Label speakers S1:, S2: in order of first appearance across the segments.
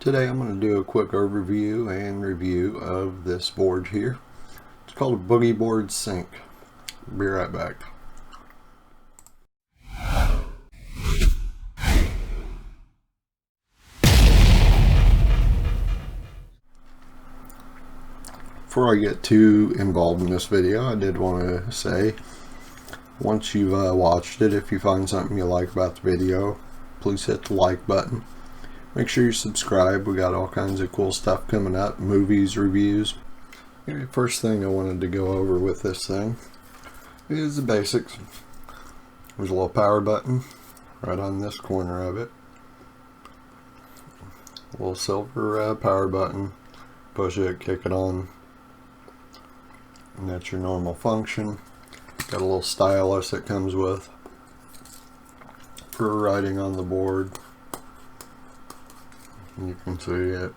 S1: Today I'm going to do a quick overview and review of this board here. It's called a Boogie Board Sync. Be right back. Before I get too involved in this video, I did want to say, once you've watched it, if you find something you like about the video, please hit the like button. Make sure you subscribe. We got all kinds of cool stuff coming up, movies, reviews. Okay, first thing I wanted to go over with this thing is the basics. There's a little power button right on this corner of it. A little silver power button. Push it, kick it on, and that's your normal function. Got a little stylus that comes with for writing on the board. You can see it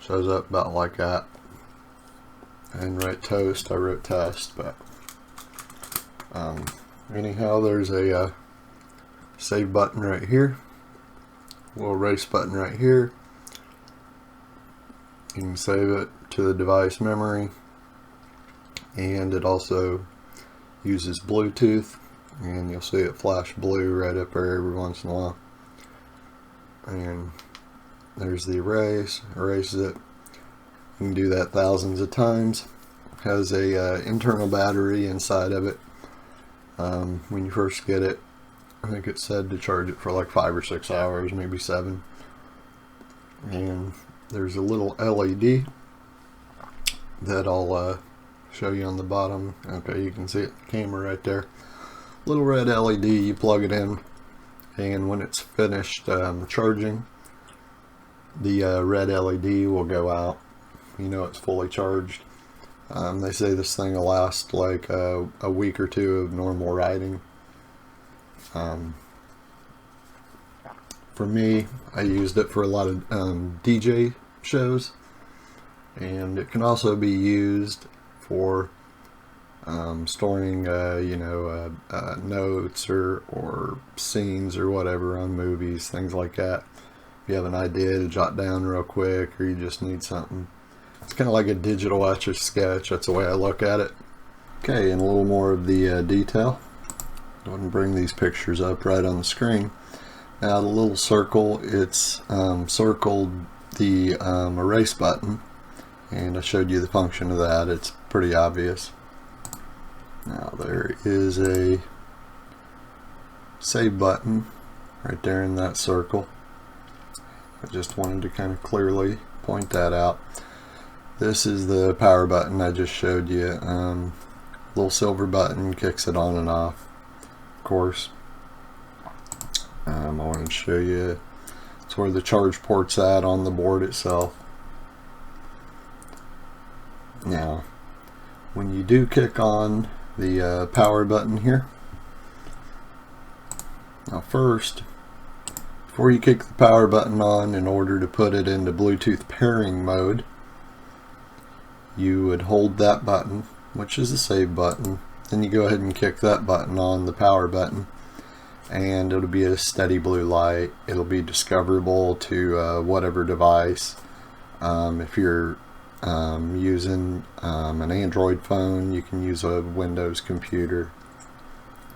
S1: shows up about like that. And write toast, I wrote test, but anyhow, there's a save button right here, a little erase button right here. You can save it to the device memory, and it also uses Bluetooth, and you'll see it flash blue right up there every once in a while. And there's the erases it. You can do that thousands of times. Has a internal battery inside of it. When you first get it, I think it said to charge it for like 5 or 6 hours, maybe 7. And there's a little LED that I'll show you on the bottom. Okay, you can see it, the camera right there. Little red LED, you plug it in, and when it's finished charging, the red LED will go out. You know it's fully charged. They say this thing will last like a week or two of normal writing. For me, I used it for a lot of DJ shows, and it can also be used for storing notes or scenes or whatever on movies, things like that. If you have an idea to jot down real quick, or you just need something. It's kind of like a digital Etch-a-Sketch. That's the way I look at it. Okay, and a little more of the detail. Go ahead and bring these pictures up right on the screen. Now the little circle, it's circled the erase button, and I showed you the function of that. It's pretty obvious. Now there is a save button right there in that circle. I just wanted to kind of clearly point that out. This is the power button I just showed you. Little silver button kicks it on and off, of course. I wanted to show you it's where the charge port's at on the board itself. Now, when you do kick on the power button here, now first, before you kick the power button on, in order to put it into Bluetooth pairing mode, you would hold that button, which is the save button. Then you go ahead and kick that button on, the power button, and it'll be a steady blue light. It'll be discoverable to whatever device. If you're using an Android phone, you can use a Windows computer.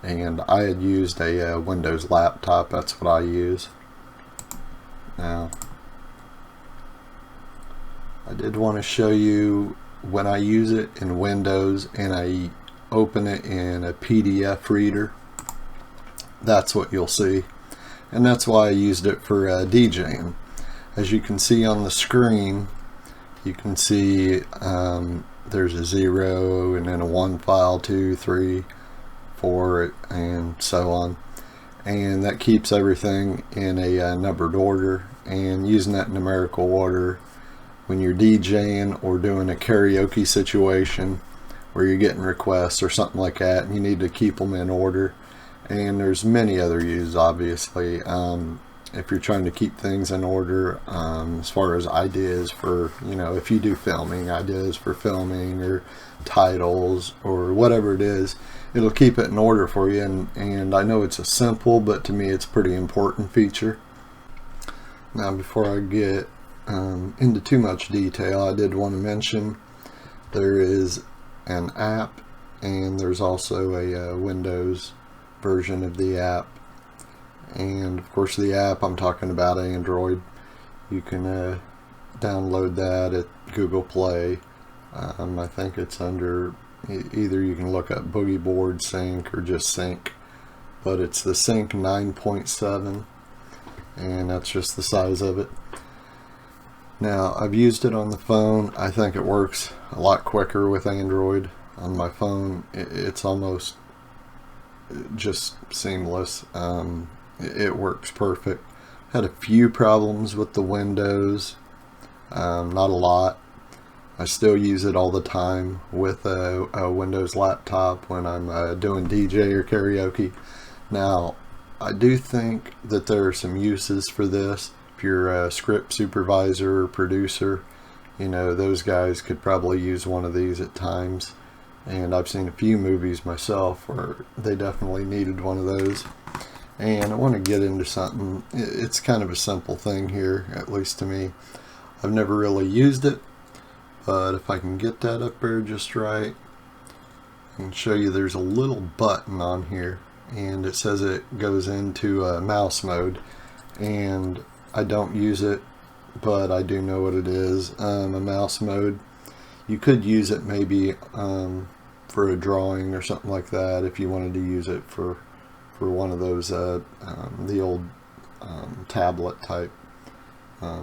S1: And I had used a Windows laptop. That's what I use. Now, I did want to show you when I use it in Windows and I open it in a PDF reader. That's what you'll see, and that's why I used it for DJing. As you can see on the screen, you can see there's a 0 and then a 1 file, 2, 3, 4, and so on, and that keeps everything in a numbered order. And using that numerical order, when you're DJing or doing a karaoke situation where you're getting requests or something like that, and you need to keep them in order. And there's many other uses, obviously. If you're trying to keep things in order, as far as ideas for, if you do filming, ideas for filming or titles or whatever it is, it'll keep it in order for you. And I know it's a simple, but to me it's a pretty important feature. Now before I get into too much detail, I did want to mention there is an app and there's also a Windows version of the app. And of course the app, I'm talking about Android. You can download that at Google Play. I think it's under, either you can look up Boogie Board Sync or just Sync, but it's the Sync 9.7, and that's just the size of it. Now I've used it on the phone. I think it works a lot quicker with Android. On my phone it's almost just seamless. It works perfect. Had a few problems with the Windows, not a lot. I still use it all the time with a Windows laptop when I'm doing DJ or karaoke. Now, I do think that there are some uses for this. If you're a script supervisor or producer, you know, those guys could probably use one of these at times. And I've seen a few movies myself where they definitely needed one of those. And I want to get into something. It's kind of a simple thing here, at least to me. I've never really used it, but if I can get that up there just right, I can show you there's a little button on here, and it says it goes into mouse mode. And I don't use it, but I do know what it is. A mouse mode. You could use it maybe for a drawing or something like that if you wanted to use it for one of those the old tablet type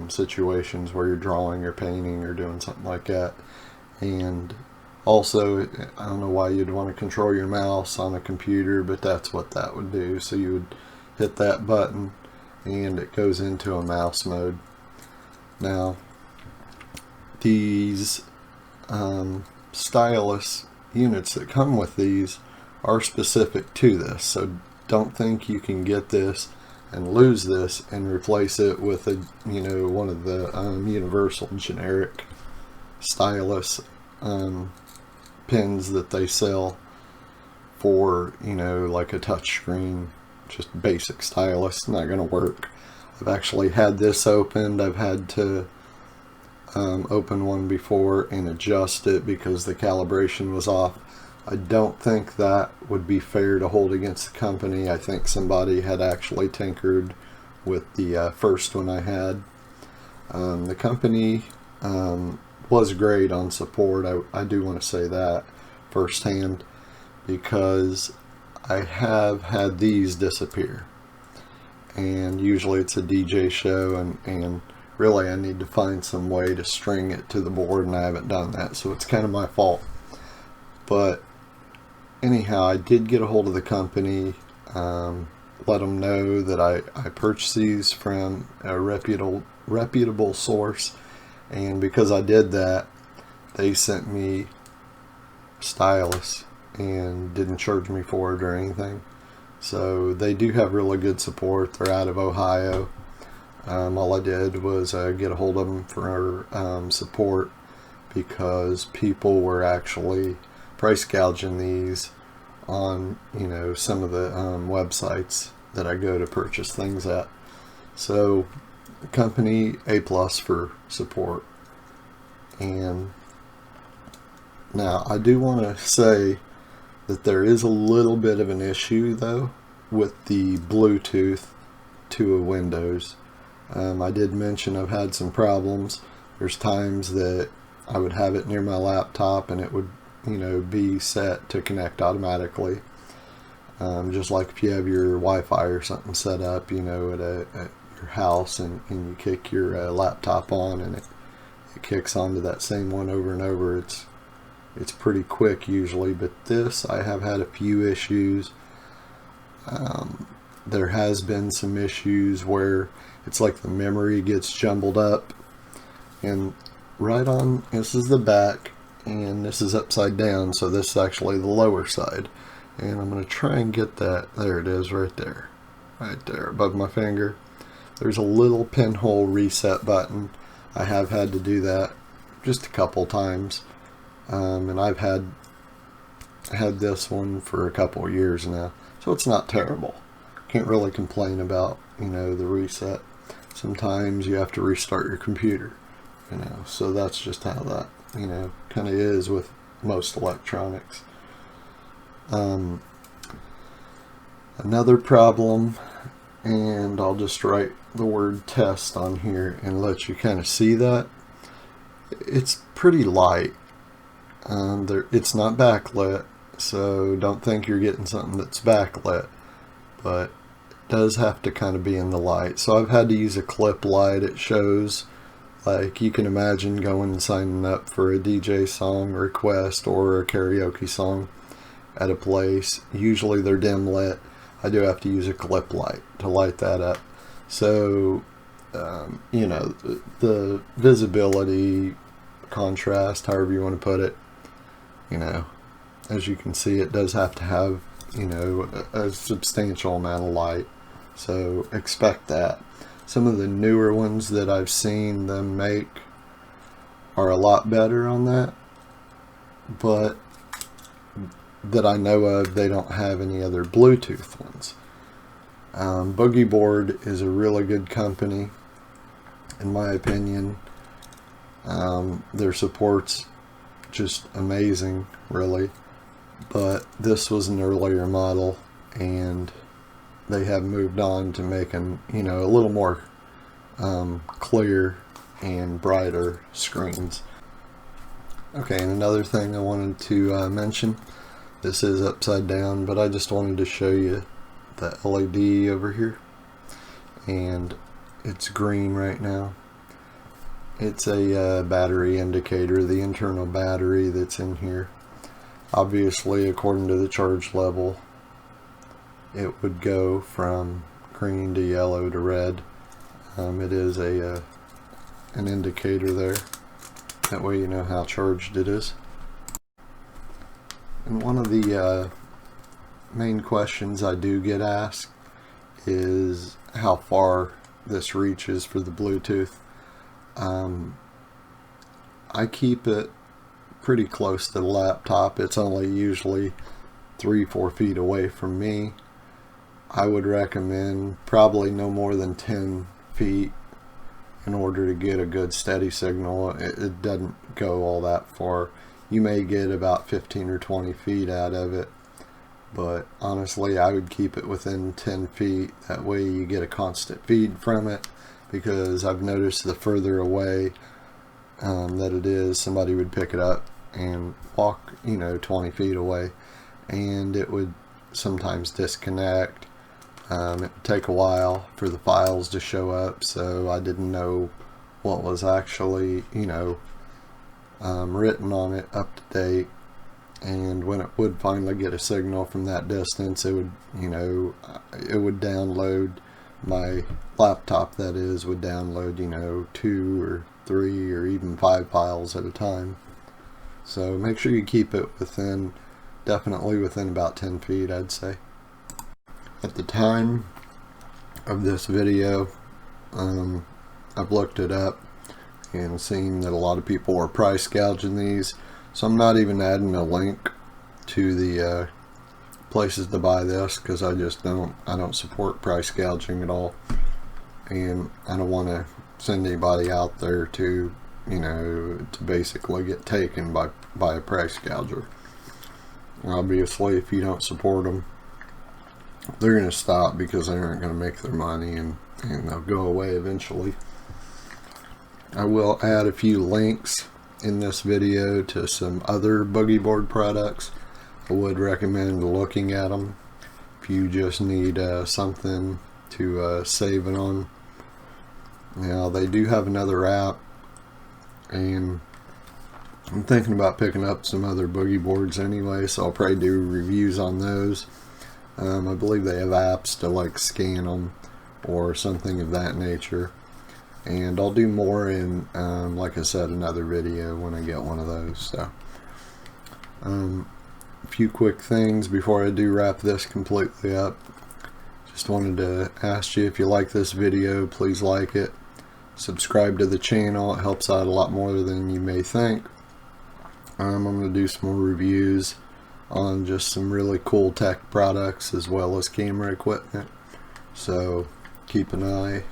S1: situations where you're drawing or painting or doing something like that. And also, I don't know why you'd want to control your mouse on a computer, but that's what that would do. So you would hit that button and it goes into a mouse mode. Now these stylus units that come with these are specific to this, so don't think you can get this and lose this and replace it with a, you know, one of the universal generic stylus pins that they sell for, you know, like a touch screen, just basic stylus. It's not going to work. I've actually had this opened. I've had to open one before and adjust it because the calibration was off. I don't think that would be fair to hold against the company. I think somebody had actually tinkered with the first one I had. The company was great on support. I do want to say that firsthand, because I have had these disappear. And usually it's a DJ show, and really I need to find some way to string it to the board, and I haven't done that, so it's kind of my fault. But anyhow, I did get a hold of the company, let them know that I purchased these from a reputable source, and because I did that, they sent me stylus and didn't charge me for it or anything. So they do have really good support. They're out of Ohio. All I did was get a hold of them for support, because people were actually price gouging these on, you know, some of the websites that I go to purchase things at. So the company A+ for support. And now I do want to say that there is a little bit of an issue though with the Bluetooth to a Windows. I did mention I've had some problems. There's times that I would have it near my laptop and it would, you know, be set to connect automatically. Just like if you have your Wi-Fi or something set up, you know, at your house, and you kick your laptop on and it kicks onto that same one over and over. It's pretty quick usually, but this, I have had a few issues. There has been some issues where it's like the memory gets jumbled up, and right on, this is the back and this is upside down, so this is actually the lower side. And I'm going to try and get that. There it is, right there above my finger. There's a little pinhole reset button. I have had to do that just a couple times, and I've had this one for a couple of years now, so it's not terrible. Can't really complain about, you know, the reset. sometimes you have to restart your computer, you know. So that's just how that, you know, kind of is with most electronics. Another problem, and I'll just write the word test on here and let you kind of see that. It's pretty light. It's not backlit, so don't think you're getting something that's backlit, but it does have to kind of be in the light. So I've had to use a clip light. It shows, like, you can imagine going and signing up for a DJ song request or a karaoke song at a place. Usually they're dim lit. I do have to use a clip light to light that up. So, you know, the visibility, contrast, however you want to put it, you know, as you can see, it does have to have, you know, a substantial amount of light. So expect that. Some of the newer ones that I've seen them make are a lot better on that, but that I know of, they don't have any other Bluetooth ones. Boogie Board is a really good company, in my opinion. Their support's just amazing, really. But this was an earlier model, and they have moved on to making, you know, a little more clear and brighter screens. Okay, and another thing I wanted to mention, this is upside down, but I just wanted to show you the LED over here, and it's green right now. It's a battery indicator, the internal battery that's in here. Obviously, according to the charge level, it would go from green to yellow to red. It is an indicator there. That way you know how charged it is. And one of the main questions I do get asked is how far this reaches for the Bluetooth. I keep it pretty close to the laptop. It's only usually 3-4 feet away from me. I would recommend probably no more than 10 feet in order to get a good steady signal. It doesn't go all that far. You may get about 15 or 20 feet out of it, but honestly I would keep it within 10 feet. That way you get a constant feed from it, because I've noticed the further away that it is, somebody would pick it up and walk, you know, 20 feet away, and it would sometimes disconnect. It would take a while for the files to show up, so I didn't know what was actually, you know, written on it up to date. And when it would finally get a signal from that distance, it would, you know, it would download. My laptop, that is, would download, you know, 2 or 3 or even 5 files at a time. So make sure you keep it within, definitely within about 10 feet, I'd say. At the time of this video, I've looked it up and seen that a lot of people were price gouging these, so I'm not even adding a link to the places to buy this, because I don't support price gouging at all, and I don't want to send anybody out there to, you know, to basically get taken by a price gouger. Obviously, if you don't support them, they're going to stop because they aren't going to make their money, and they'll go away eventually. I will add a few links in this video to some other Boogie Board products. I would recommend looking at them if you just need something to save it on. Now, they do have another app, and I'm thinking about picking up some other Boogie Boards anyway, so I'll probably do reviews on those. I believe they have apps to like scan them or something of that nature, and I'll do more in, like I said, another video when I get one of those. So a few quick things before I do wrap this completely up. Just wanted to ask you, if you like this video, please like it, subscribe to the channel. It helps out a lot more than you may think. I'm going to do some more reviews on just some really cool tech products as well as camera equipment, so keep an eye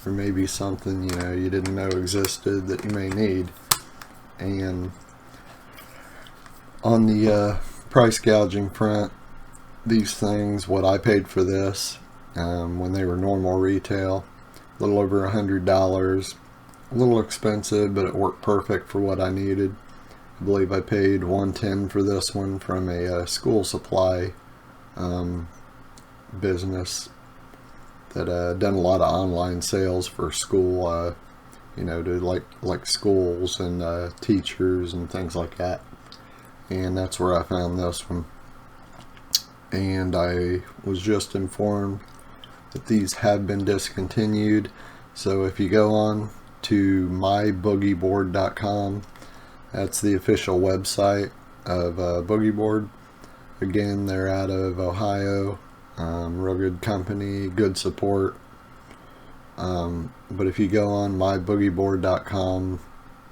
S1: or maybe something you didn't know existed that you may need. And on the price gouging front, these things, what I paid for this when they were normal retail, a little over $100, a little expensive, but it worked perfect for what I needed. I believe I paid $110 for this one from a school supply business that done a lot of online sales for school, to like schools and teachers and things like that. And that's where I found this one. And I was just informed that these have been discontinued. So if you go on to myboogieBoard.com, that's the official website of Boogie Board. Again, they're out of Ohio. Real good company, good support. But if you go on myboogieBoard.com,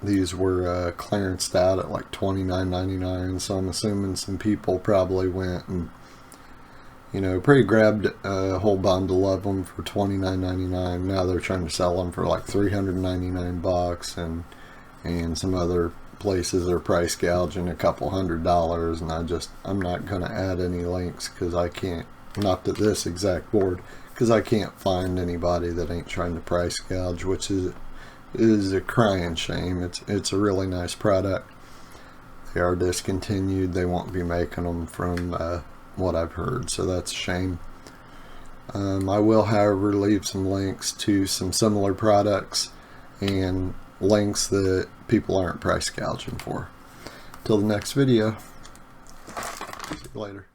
S1: these were clearanced out at like $29.99. So I'm assuming some people probably went and pretty grabbed a whole bundle of them for $29.99. Now they're trying to sell them for like $399, and some other places are price gouging a couple $100. And I'm not going to add any links because I can't, not to this exact board, because I can't find anybody that ain't trying to price gouge, which is a crying shame. It's a really nice product. They are discontinued. They won't be making them from what I've heard, so that's a shame. I will, however, leave some links to some similar products and links that people aren't price gouging for. Till the next video. See you later.